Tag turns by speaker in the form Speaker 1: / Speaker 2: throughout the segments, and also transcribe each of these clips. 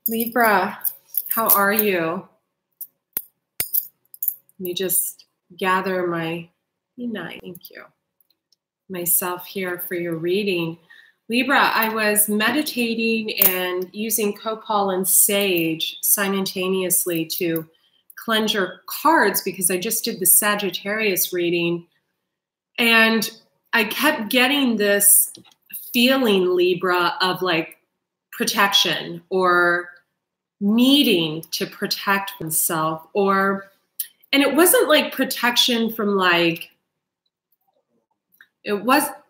Speaker 1: Libra, how are you? Let me just gather thank you, myself here for your reading. Libra, I was meditating and using copal and sage simultaneously to cleanse your cards because I just did the Sagittarius reading. And I kept getting this feeling, Libra, of like protection or needing to protect oneself, and it wasn't like protection from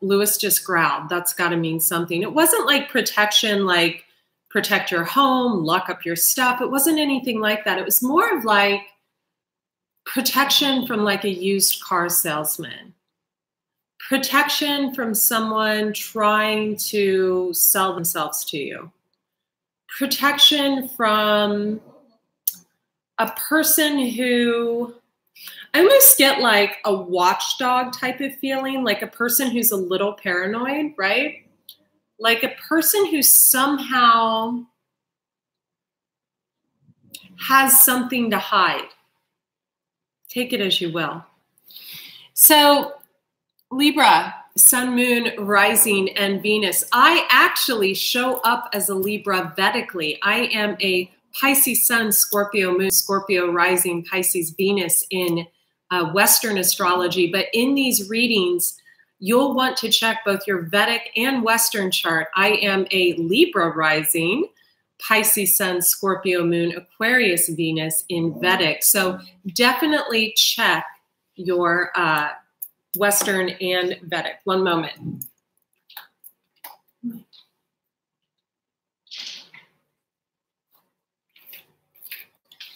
Speaker 1: Lewis just growled. That's got to mean something. It wasn't like protection, like protect your home, lock up your stuff. It wasn't anything like that. It was more of like protection from like a used car salesman. Protection from someone trying to sell themselves to you. Protection from a person who, I almost get like a watchdog type of feeling, like a person who's a little paranoid, right? Like a person who somehow has something to hide. Take it as you will. So Libra, Sun, Moon, Rising, and Venus. I actually show up as a Libra Vedically. I am a Pisces Sun, Scorpio Moon, Scorpio Rising, Pisces Venus in Western astrology. But in these readings, you'll want to check both your Vedic and Western chart. I am a Libra Rising, Pisces Sun, Scorpio Moon, Aquarius Venus in Vedic. So definitely check your Western and Vedic. One moment.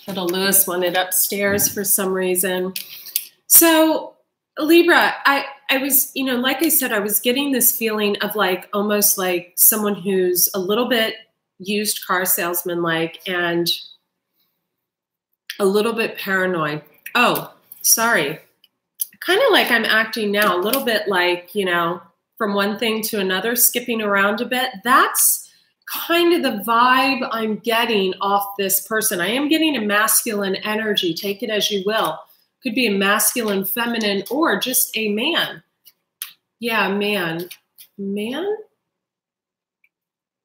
Speaker 1: Little Lewis wanted upstairs for some reason. So Libra, I was, like I said, I was getting this feeling of like almost like someone who's a little bit used car salesman like and a little bit paranoid. Oh, sorry. Kind of like I'm acting now, a little bit like, from one thing to another, skipping around a bit. That's kind of the vibe I'm getting off this person. I am getting a masculine energy. Take it as you will. Could be a masculine, feminine, or just a man. Yeah, man. Man?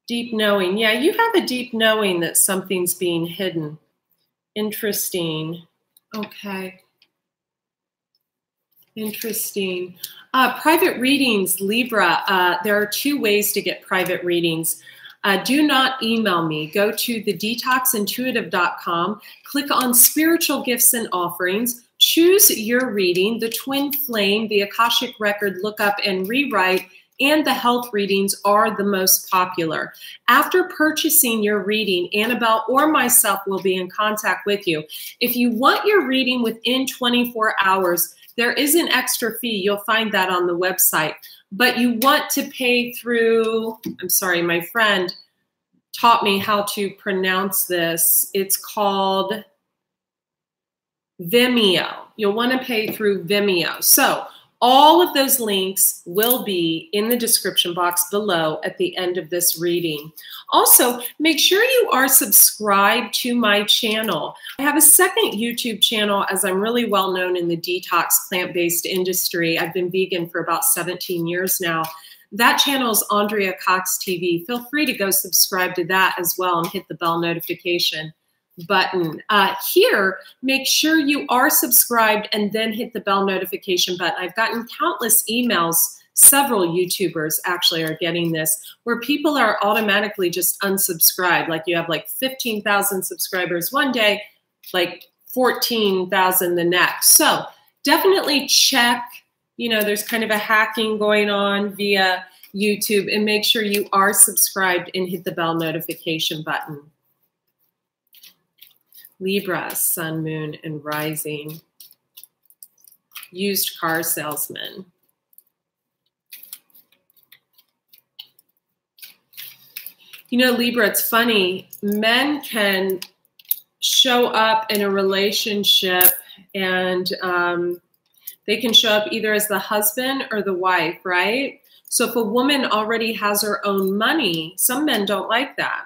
Speaker 1: Deep knowing. Yeah, you have a deep knowing that something's being hidden. Interesting. Okay. Interesting. Private readings, Libra. There are two ways to get private readings. Do not email me. Go to thedetoxintuitive.com, click on spiritual gifts and offerings, choose your reading, the twin flame, the Akashic record lookup and rewrite, and the health readings are the most popular. After purchasing your reading, Annabelle or myself will be in contact with you. If you want your reading within 24 hours, there is an extra fee. You'll find that on the website. But you want to pay through, I'm sorry, my friend taught me how to pronounce this. It's called Vimeo. You'll want to pay through Vimeo. So all of those links will be in the description box below at the end of this reading. Also, make sure you are subscribed to my channel. I have a second YouTube channel as I'm really well known in the detox plant-based industry. I've been vegan for about 17 years now. That channel is Andrea Cox TV. Feel free to go subscribe to that as well and hit the bell notification button. Here, make sure you are subscribed and then hit the bell notification button. I've gotten countless emails, several YouTubers actually are getting this, where people are automatically just unsubscribed. Like you have like 15,000 subscribers one day, like 14,000 the next. So definitely check, there's kind of a hacking going on via YouTube, and make sure you are subscribed and hit the bell notification button. Libra, Sun, Moon, and Rising. Used car salesman. Libra, it's funny. Men can show up in a relationship and they can show up either as the husband or the wife, right? So if a woman already has her own money, some men don't like that.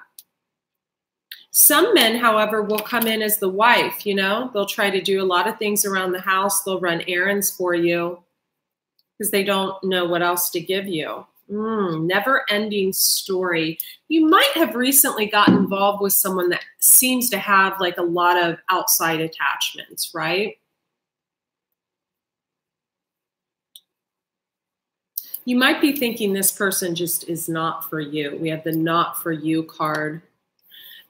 Speaker 1: Some men, however, will come in as the wife, you know. They'll try to do a lot of things around the house. They'll run errands for you because they don't know what else to give you. Never-ending story. You might have recently gotten involved with someone that seems to have like a lot of outside attachments, right? You might be thinking this person just is not for you. We have the not for you card.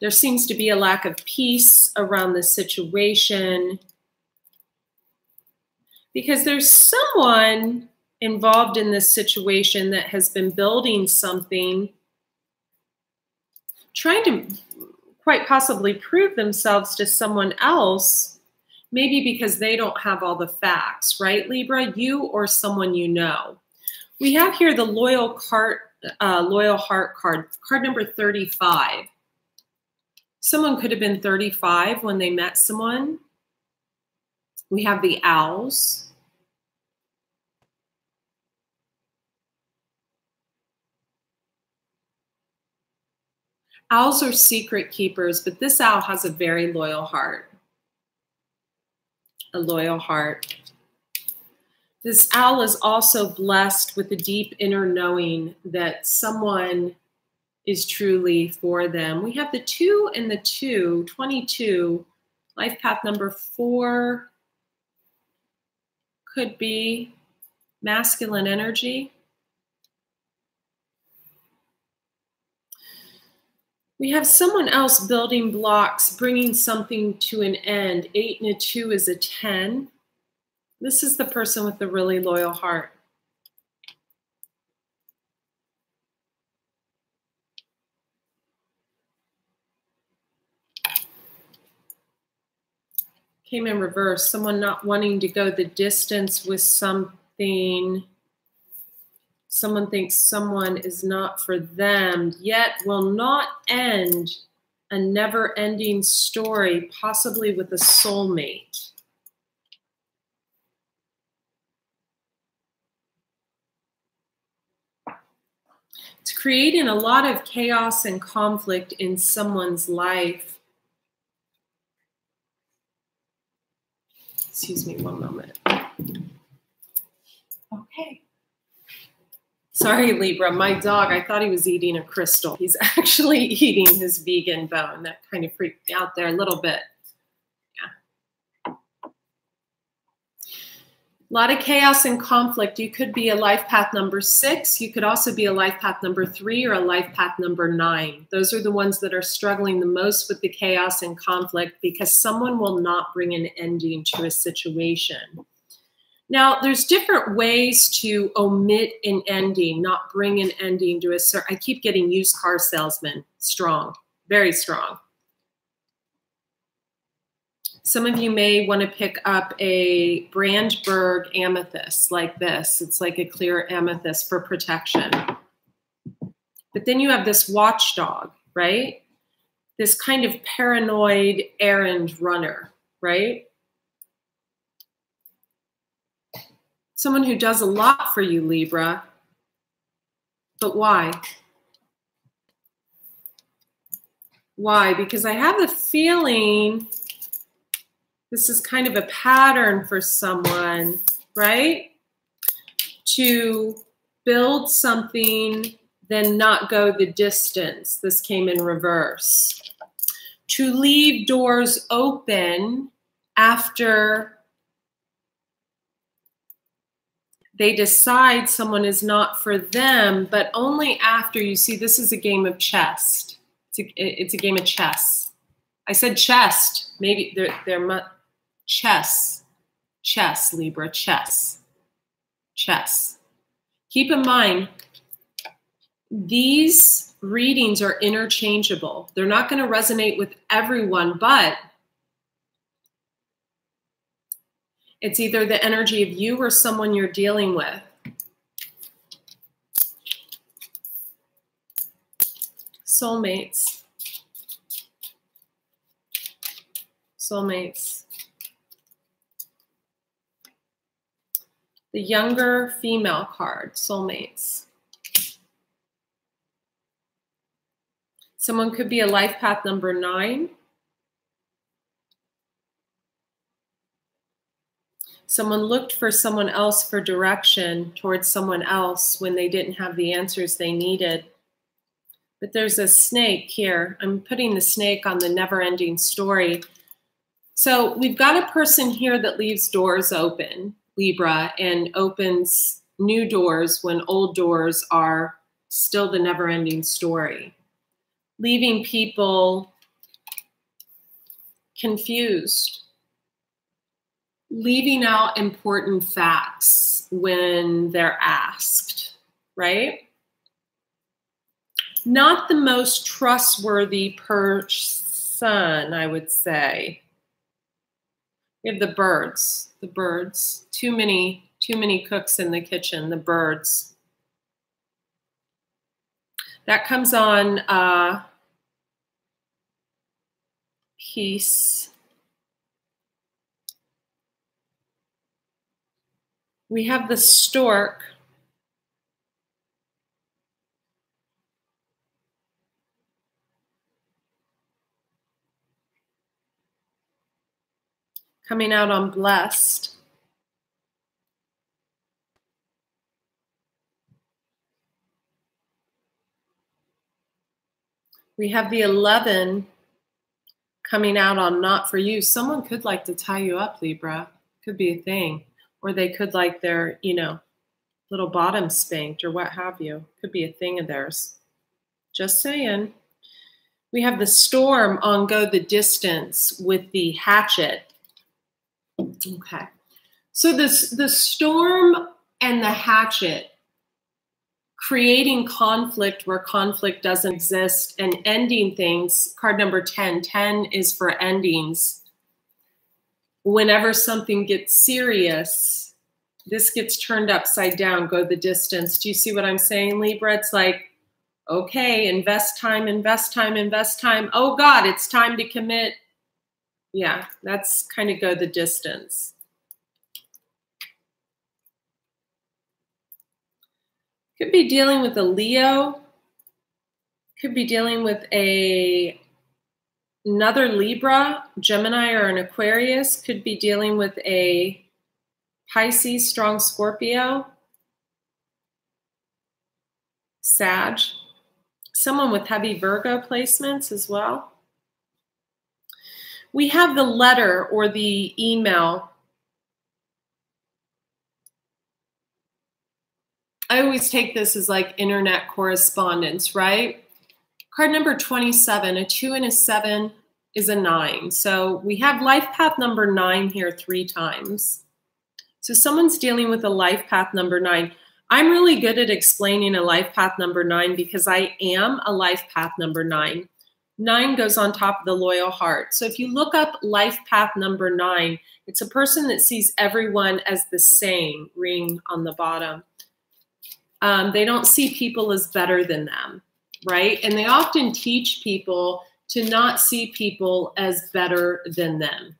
Speaker 1: There seems to be a lack of peace around the situation because there's someone involved in this situation that has been building something, trying to quite possibly prove themselves to someone else, maybe because they don't have all the facts, right, Libra? You or someone you know. We have here the loyal heart card, card number 35. Someone could have been 35 when they met someone. We have the owls. Owls are secret keepers, but this owl has a very loyal heart. A loyal heart. This owl is also blessed with a deep inner knowing that someone is truly for them. We have the 2 and the 2, 22. Life path number 4 could be masculine energy. We have someone else building blocks, bringing something to an end. 8 and a 2 is a 10. This is the person with the really loyal heart. Came in reverse. Someone not wanting to go the distance with something. Someone thinks someone is not for them, yet will not end a never-ending story, possibly with a soulmate. It's creating a lot of chaos and conflict in someone's life. Excuse me one moment. Okay. Sorry, Libra, my dog, I thought he was eating a crystal. He's actually eating his vegan bone. That kind of freaked me out there a little bit. Yeah. A lot of chaos and conflict. You could be a life path number 6. You could also be a life path number 3 or a life path number 9. Those are the ones that are struggling the most with the chaos and conflict because someone will not bring an ending to a situation. Now, there's different ways to omit an ending, not bring an ending to a certain. I keep getting used car salesman, strong, very strong. Some of you may want to pick up a Brandberg amethyst like this. It's like a clear amethyst for protection. But then you have this watchdog, right? This kind of paranoid errand runner, right? Someone who does a lot for you, Libra. But why? Why? Because I have a feeling this is kind of a pattern for someone, right? To build something, then not go the distance. This came in reverse. To leave doors open after they decide someone is not for them, but only after you see this is a game of chess. It's a game of chess. I said chest. Maybe they're chess. Chess, Libra, chess. Chess. Keep in mind, these readings are interchangeable. They're not going to resonate with everyone, but it's either the energy of you or someone you're dealing with. Soulmates. Soulmates. The younger female card, soulmates. Someone could be a life path number 9. Someone looked for someone else for direction towards someone else when they didn't have the answers they needed. But there's a snake here. I'm putting the snake on the never-ending story. So we've got a person here that leaves doors open, Libra, and opens new doors when old doors are still the never-ending story. Leaving people confused. Leaving out important facts when they're asked, right? Not the most trustworthy person, I would say. We have the birds, Too many cooks in the kitchen, the birds. That comes on peace. We have the stork. Coming out on blessed. We have the 11 coming out on not for you. Someone could like to tie you up, Libra. Could be a thing. Or they could like their, little bottom spanked or what have you. Could be a thing of theirs. Just saying. We have the storm on go the distance with the hatchet. Okay. So the storm and the hatchet, creating conflict where conflict doesn't exist and ending things. Card number 10. 10 is for endings. Whenever something gets serious, this gets turned upside down, go the distance. Do you see what I'm saying, Libra? It's like, okay, invest time, invest time, invest time. Oh God, it's time to commit. Yeah, that's kind of go the distance. Could be dealing with a Leo. Could be dealing with another Libra, Gemini, or an Aquarius. Could be dealing with a Pisces, strong Scorpio, Sag. Someone with heavy Virgo placements as well. We have the letter or the email. I always take this as like internet correspondence, right? Card number 27, a 2 and a 7 is a 9. So we have life path number 9 here 3 times. So someone's dealing with a life path number 9. I'm really good at explaining a life path number 9 because I am a life path number 9. 9 goes on top of the loyal heart. So if you look up life path number 9, it's a person that sees everyone as the same, ring on the bottom. They don't see people as better than them, right? And they often teach people to not see people as better than them.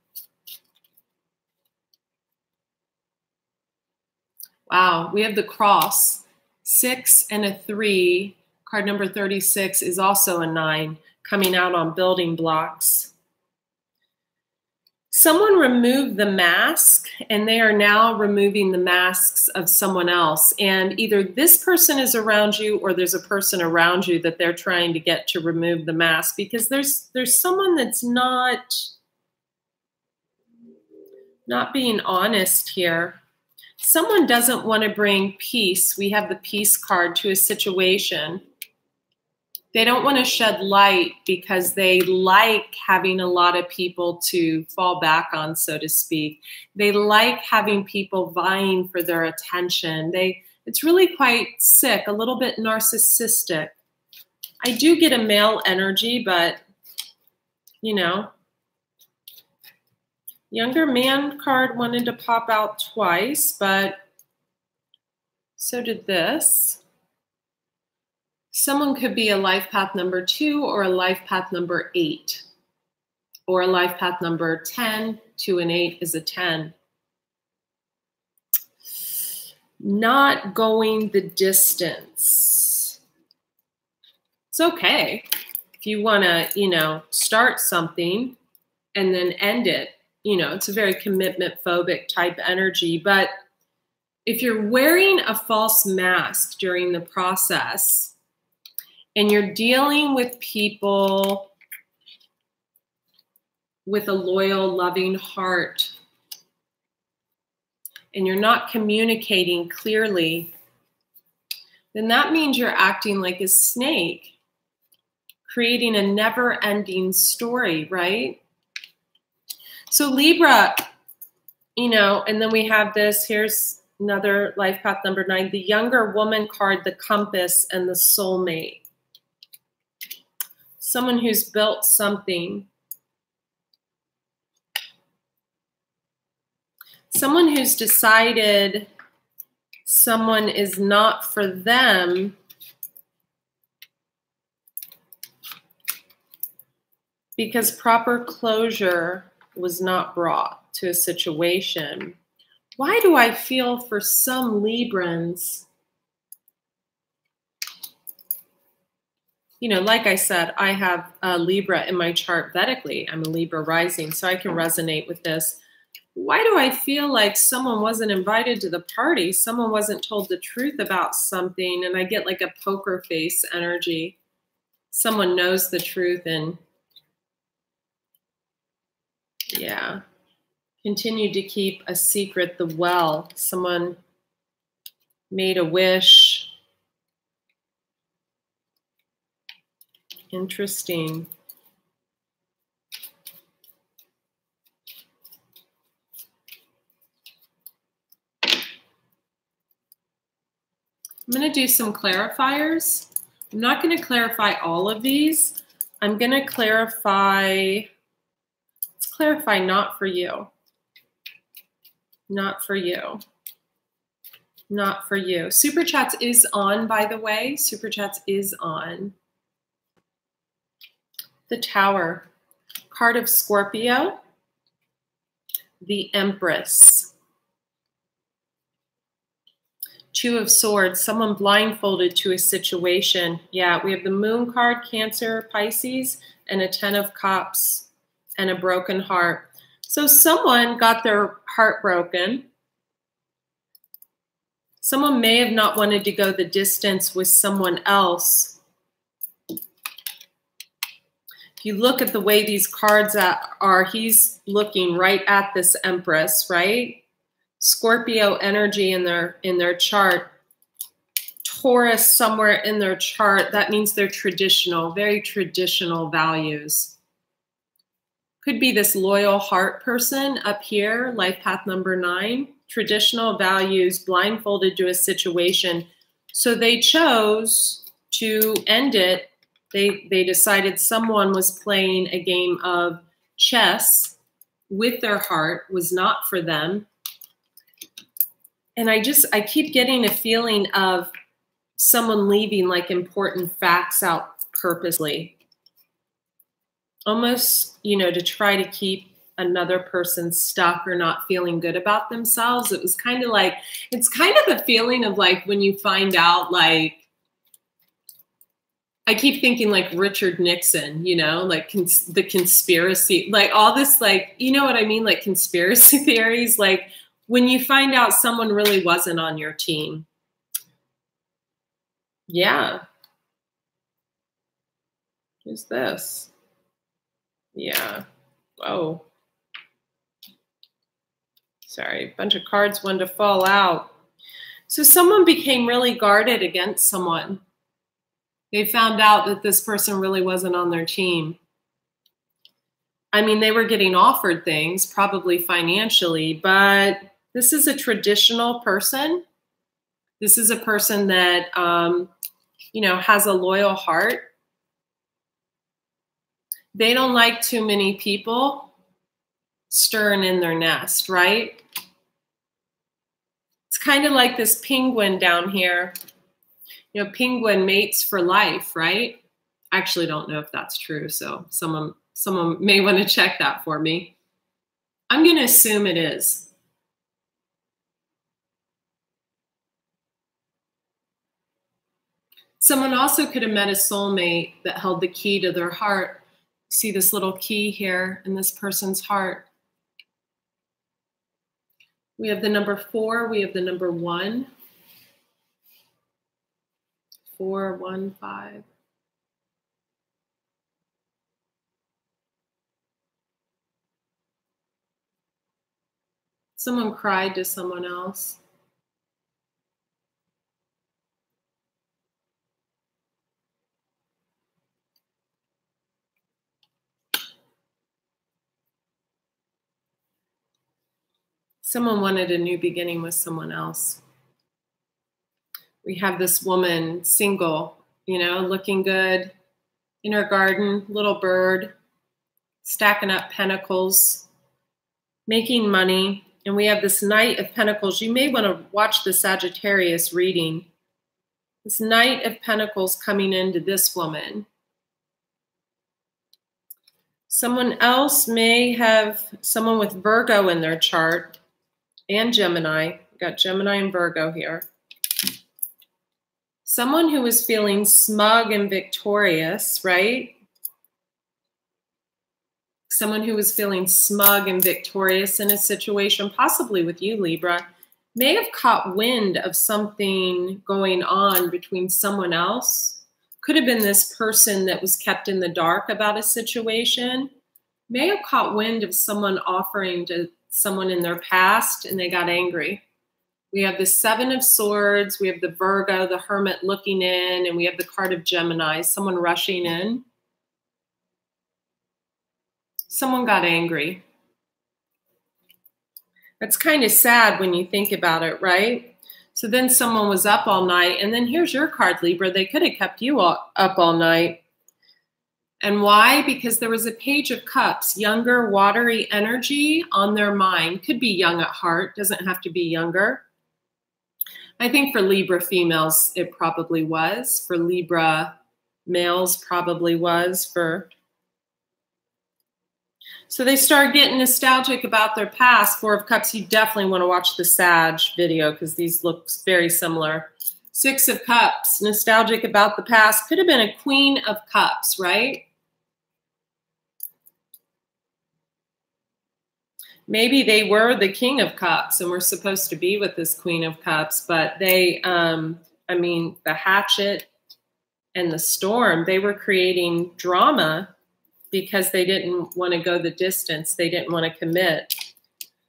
Speaker 1: Wow, we have the cross, 6 and a 3. Card number 36 is also a 9, coming out on building blocks. Someone removed the mask, and they are now removing the masks of someone else. And either this person is around you or there's a person around you that they're trying to get to remove the mask, because there's someone that's not being honest here. Someone doesn't want to bring peace. We have the peace card to a situation. They don't want to shed light because they like having a lot of people to fall back on, so to speak. They like having people vying for their attention. It's really quite sick, a little bit narcissistic. I do get a male energy, but, younger man card wanted to pop out twice, but so did this. Someone could be a life path number 2 or a life path number 8 or a life path number 10. 2 and 8 is a 10. Not going the distance. It's okay. If you want to, you know, start something and then end it, you know, it's a very commitment phobic type energy. But if you're wearing a false mask during the process and you're dealing with people with a loyal, loving heart, and you're not communicating clearly, then that means you're acting like a snake, creating a never-ending story, right? So Libra, you know, and then we have this, here's another life path number 9, the younger woman card, the compass, and the soulmate. Someone who's built something. Someone who's decided someone is not for them because proper closure was not brought to a situation. Why do I feel for some Librans, you know, like I said, I have a Libra in my chart Vedically. I'm a Libra rising, so I can resonate with this. Why do I feel like someone wasn't invited to the party? Someone wasn't told the truth about something, and I get like a poker face energy. Someone knows the truth and yeah, continued to keep a secret, the well. Someone made a wish. Interesting. I'm going to do some clarifiers. I'm not going to clarify all of these. I'm going to clarify, let's clarify not for you. Not for you. Not for you. Super Chats is on, by the way. Super Chats is on. The Tower. Card of Scorpio. The Empress. Two of Swords, someone blindfolded to a situation. Yeah, we have the Moon card, Cancer, Pisces, and a 10 of Cups, and a broken heart. So someone got their heart broken. Someone may have not wanted to go the distance with someone else. If you look at the way these cards are, he's looking right at this Empress, right? Scorpio energy in their chart, Taurus somewhere in their chart. That means they're traditional, very traditional values. Could be this loyal heart person up here, life path number 9, traditional values, blindfolded to a situation. So they chose to end it. They decided someone was playing a game of chess with their heart, was not for them. And I keep getting a feeling of someone leaving like important facts out purposely. Almost, you know, to try to keep another person stuck or not feeling good about themselves. It was kind of like, it's kind of the feeling of like when you find out, like, I keep thinking like Richard Nixon, you know, like the conspiracy, like all this, like, you know what I mean? Like conspiracy theories, like, when you find out someone really wasn't on your team. Yeah. Who's this? Yeah. Whoa. Sorry, a bunch of cards wanted to fall out. So someone became really guarded against someone. They found out that this person really wasn't on their team. I mean, they were getting offered things, probably financially, but this is a traditional person. This is a person that, you know, has a loyal heart. They don't like too many people stirring in their nest, right? It's kind of like this penguin down here. You know, penguin mates for life, right? I actually don't know if that's true, so someone may want to check that for me. I'm going to assume it is. Someone also could have met a soulmate that held the key to their heart. See this little key here in this person's heart. We have the number 4. We have the number 1. 4, 1, 5. Someone cried to someone else. Someone wanted a new beginning with someone else. We have this woman, single, you know, looking good in her garden, little bird, stacking up pentacles, making money. And we have this Knight of Pentacles. You may want to watch the Sagittarius reading. This Knight of Pentacles coming into this woman. Someone else may have someone with Virgo in their chart and Gemini. We've got Gemini and Virgo here. Someone who is feeling smug and victorious, right? Someone who is feeling smug and victorious in a situation, possibly with you, Libra, may have caught wind of something going on between someone else. Could have been this person that was kept in the dark about a situation. May have caught wind of someone offering to someone in their past and they got angry. We have the 7 of Swords, we have the Virgo, the Hermit looking in, and we have the card of Gemini, someone rushing in. Someone got angry. That's kind of sad when you think about it, right? So then someone was up all night, and then here's your card, Libra. They could have kept you up all night. And why? Because there was a Page of Cups, younger, watery energy on their mind. Could be young at heart, doesn't have to be younger. I think for Libra females, it probably was. For Libra males, probably was. So they start getting nostalgic about their past. 4 of Cups, you definitely want to watch the Sag video because these look very similar. 6 of Cups, nostalgic about the past. Could have been a Queen of Cups, right? Maybe they were the King of Cups and were supposed to be with this Queen of Cups, but they, I mean, the hatchet and the storm, they were creating drama because they didn't want to go the distance. They didn't want to commit.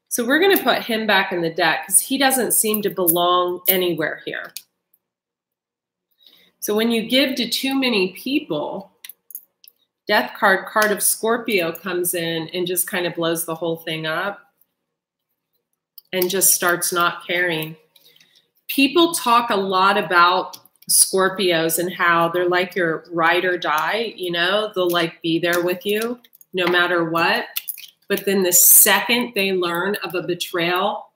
Speaker 1: So we're going to put him back in the deck because he doesn't seem to belong anywhere here. So when you give to too many people, Death card, card of Scorpio comes in and just kind of blows the whole thing up and just starts not caring. People talk a lot about Scorpios and how they're like your ride or die, you know, they'll like be there with you no matter what. But then the second they learn of a betrayal,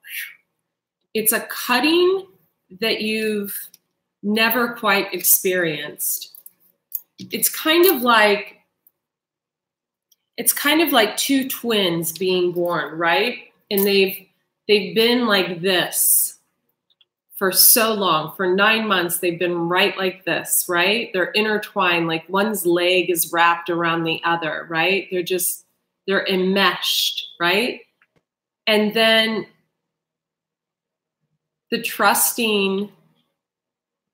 Speaker 1: it's a cutting that you've never quite experienced. It's kind of like two twins being born, right? And they've been like this for so long. For 9 months, they've been right like this, right? They're intertwined, like one's leg is wrapped around the other, right? They're enmeshed, right? And then the trusting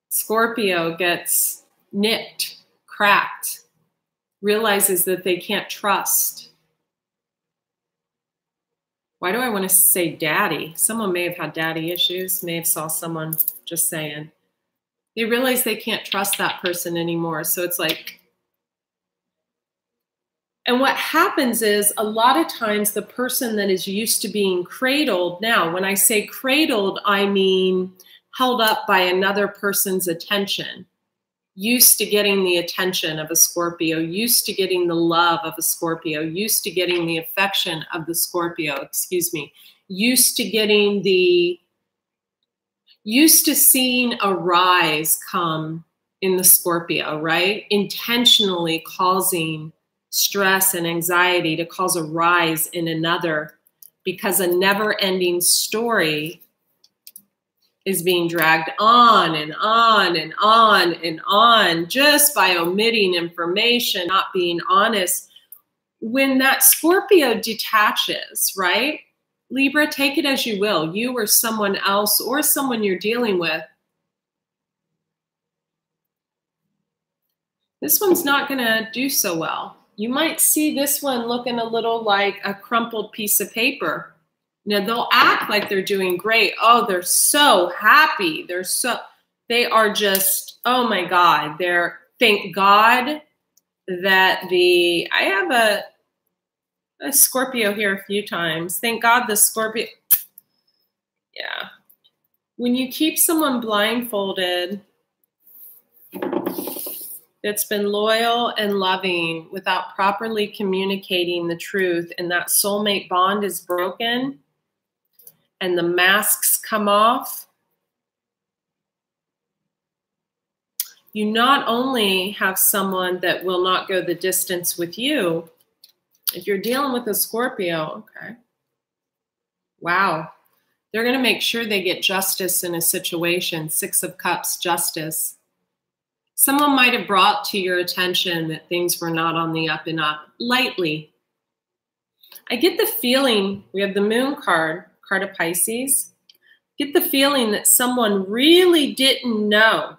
Speaker 1: Scorpio gets nicked, cracked, realizes that they can't trust. Why do I want to say daddy? Someone may have had daddy issues, may have saw someone, just saying. They realize they can't trust that person anymore. So it's like, and what happens is a lot of times the person that is used to being cradled, now when I say cradled, I mean held up by another person's attention. Used to getting the attention of a Scorpio, used to getting the love of a Scorpio, used to getting the affection of the Scorpio, used to seeing a rise come in the Scorpio, right? Intentionally causing stress and anxiety to cause a rise in another because a never-ending story is being dragged on and on and on and on just by omitting information, not being honest. When that Scorpio detaches, right? Libra, take it as you will. You or someone else or someone you're dealing with. This one's not going to do so well. You might see this one looking a little like a crumpled piece of paper. Now, they'll act like they're doing great. Oh, they're so happy. They are just, oh my God. Thank God that I have a Scorpio here a few times. Thank God the Scorpio, yeah. When you keep someone blindfolded that's been loyal and loving without properly communicating the truth, and that soulmate bond is broken and the masks come off, you not only have someone that will not go the distance with you. If you're dealing with a Scorpio, okay, wow, they're going to make sure they get justice in a situation. 6 of Cups, justice. Someone might have brought to your attention that things were not on the up and up, lightly. I get the feeling, we have the Moon card, card of Pisces. Get the feeling that someone really didn't know.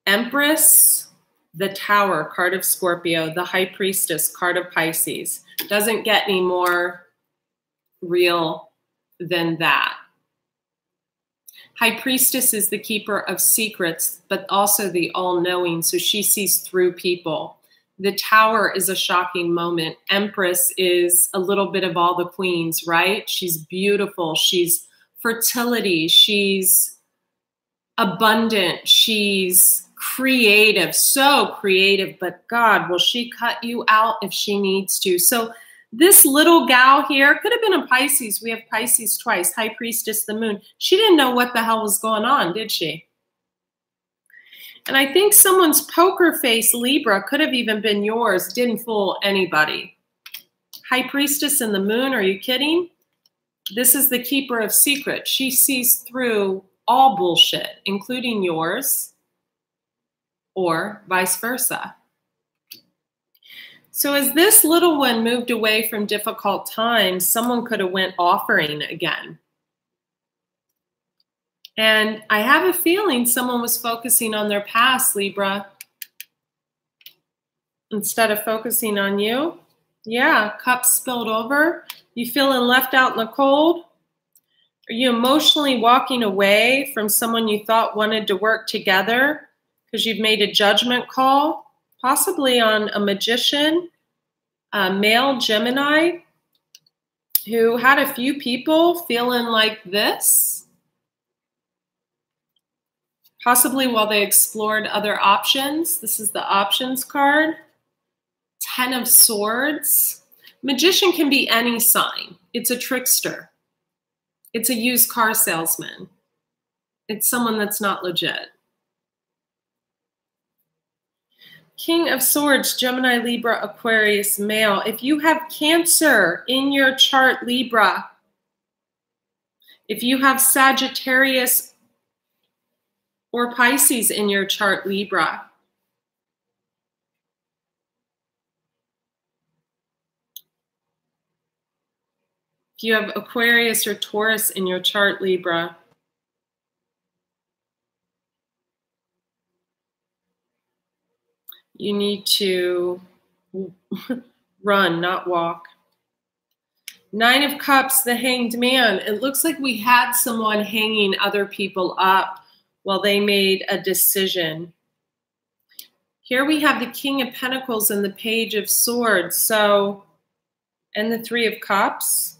Speaker 1: Empress, the Tower, card of Scorpio, the High Priestess, card of Pisces. Doesn't get any more real than that. High Priestess is the keeper of secrets, but also the all-knowing, so she sees through people. The Tower is a shocking moment. Empress is a little bit of all the queens, right? She's beautiful. She's fertility. She's abundant. She's creative, so creative, but God, will she cut you out if she needs to? So this little gal here could have been a Pisces. We have Pisces twice, High Priestess, the Moon. She didn't know what the hell was going on, did she? And I think someone's poker face, Libra, could have even been yours. Didn't fool anybody. High Priestess and the Moon, are you kidding? This is the keeper of secrets. She sees through all bullshit, including yours, or vice versa. So as this little one moved away from difficult times, someone could have went offering again. And I have a feeling someone was focusing on their past, Libra, instead of focusing on you. Yeah, cups spilled over. You feeling left out in the cold? Are you emotionally walking away from someone you thought wanted to work together because you've made a judgment call, possibly on a magician, a male Gemini, who had a few people feeling like this, possibly while they explored other options. This is the options card. 10 of Swords. Magician can be any sign. It's a trickster. It's a used car salesman. It's someone that's not legit. King of Swords, Gemini, Libra, Aquarius, male. If you have Cancer in your chart, Libra, if you have Sagittarius or Pisces in your chart, Libra, if you have Aquarius or Taurus in your chart, Libra, you need to run, not walk. 9 of Cups, the Hanged Man. It looks like we had someone hanging other people up while they made a decision. Here we have the King of Pentacles and the Page of Swords. So, and the 3 of Cups.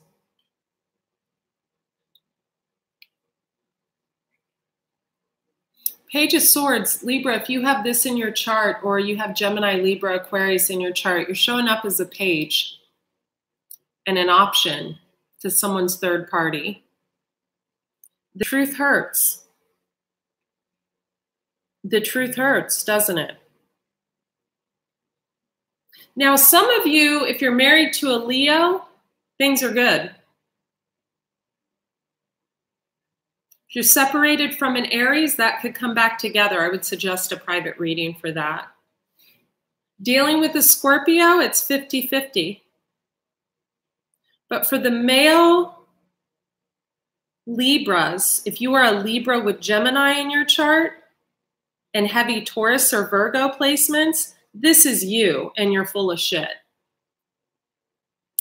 Speaker 1: Page of Swords, Libra, if you have this in your chart or you have Gemini, Libra, Aquarius in your chart, you're showing up as a page and an option to someone's third party. The truth hurts. The truth hurts, doesn't it? Now, some of you, if you're married to a Leo, things are good. If you're separated from an Aries, that could come back together. I would suggest a private reading for that. Dealing with a Scorpio, it's 50-50. But for the male Libras, if you are a Libra with Gemini in your chart and heavy Taurus or Virgo placements, this is you and you're full of shit.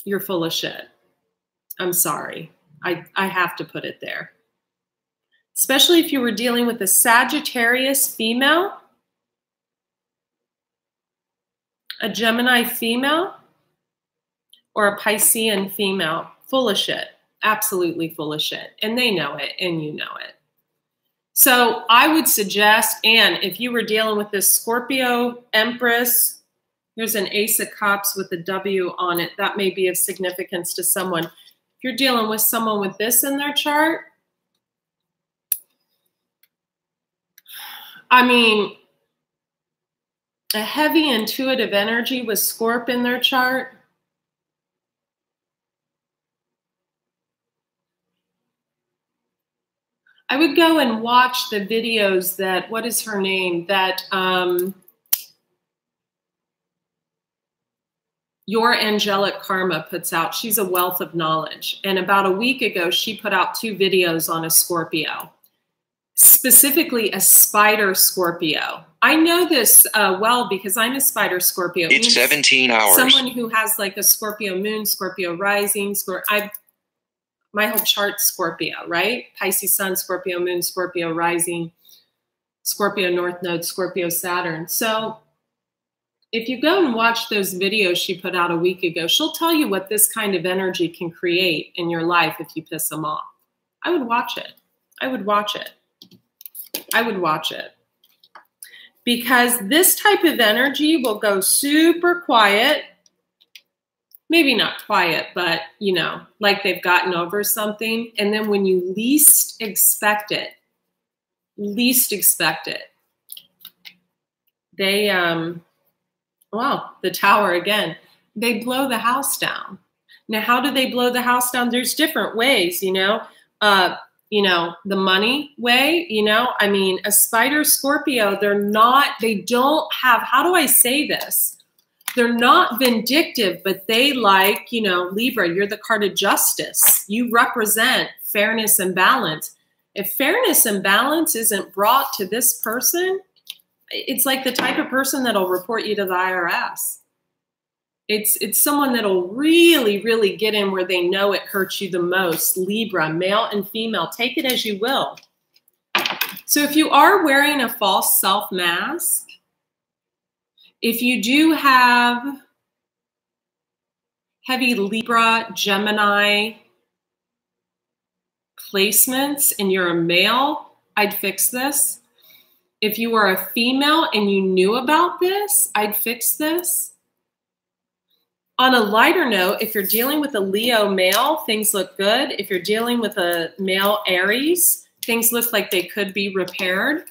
Speaker 1: You're full of shit. I'm sorry. I have to put it there. Especially if you were dealing with a Sagittarius female, a Gemini female, or a Piscean female. Full of shit. Absolutely full of shit. And they know it, and you know it. So I would suggest, and if you were dealing with this Scorpio Empress, here's an Ace of Cups with a W on it. That may be of significance to someone. If you're dealing with someone with this in their chart, I mean, a heavy intuitive energy with Scorp in their chart. I would go and watch the videos that, what is her name, that Your Angelic Karma puts out. She's a wealth of knowledge. And about a week ago, she put out 2 videos on a Scorpio, specifically a spider Scorpio. I know this well because I'm a spider Scorpio.
Speaker 2: It's 17 hours.
Speaker 1: Someone who has like a Scorpio moon, Scorpio rising, my whole chart's Scorpio, right? Pisces sun, Scorpio moon, Scorpio rising, Scorpio north node, Scorpio Saturn. So if you go and watch those videos she put out a week ago, she'll tell you what this kind of energy can create in your life if you piss them off. I would watch it. I would watch it. I would watch it. Because this type of energy will go super quiet. Maybe not quiet, but, you know, like they've gotten over something. And then when you least expect it, they, well, the tower again, they blow the house down. Now, how do they blow the house down? There's different ways, you know, the money way, you know, I mean, a spider Scorpio, they don't have, how do I say this? They're not vindictive, but they like, you know, Libra, you're the card of justice. You represent fairness and balance. If fairness and balance isn't brought to this person, it's like the type of person that'll report you to the IRS. It's someone that'll really, really get in where they know it hurts you the most. Libra, male and female, take it as you will. So if you are wearing a false self mask, if you do have heavy Libra, Gemini placements and you're a male, I'd fix this. If you are a female and you knew about this, I'd fix this. On a lighter note, if you're dealing with a Leo male, things look good. If you're dealing with a male Aries, things look like they could be repaired.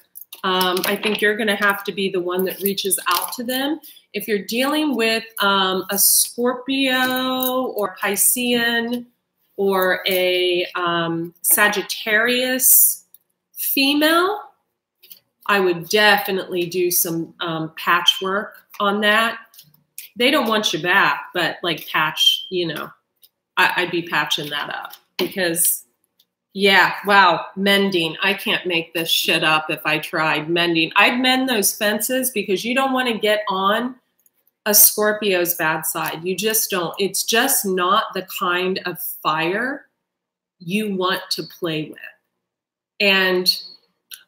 Speaker 1: I think you're going to have to be the one that reaches out to them. If you're dealing with a Scorpio or Piscean or a Sagittarius female, I would definitely do some patchwork on that. They don't want you back, but like patch, you know, I'd be patching that up because, yeah, wow, mending. I can't make this shit up if I tried mending. I'd mend those fences because you don't want to get on a Scorpio's bad side. You just don't. It's just not the kind of fire you want to play with. And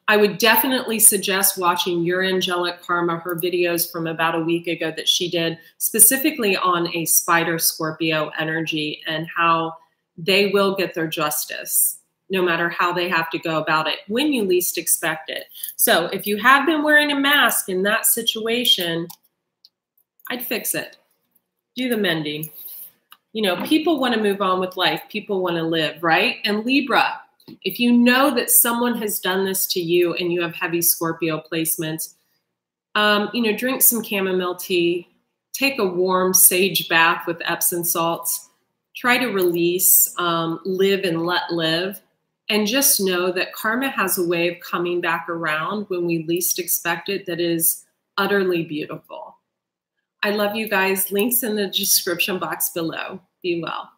Speaker 1: I would definitely suggest watching Your Angelic Karma, her videos from about a week ago that she did specifically on a spider Scorpio energy and how they will get their justice no matter how they have to go about it when you least expect it. So if you have been wearing a mask in that situation, I'd fix it. Do the mending. You know, people want to move on with life. People want to live, right? And Libra, if you know that someone has done this to you and you have heavy Scorpio placements, you know, drink some chamomile tea, take a warm sage bath with Epsom salts, try to release, live and let live. And just know that karma has a way of coming back around when we least expect it that is utterly beautiful. I love you guys. Links in the description box below. Be well.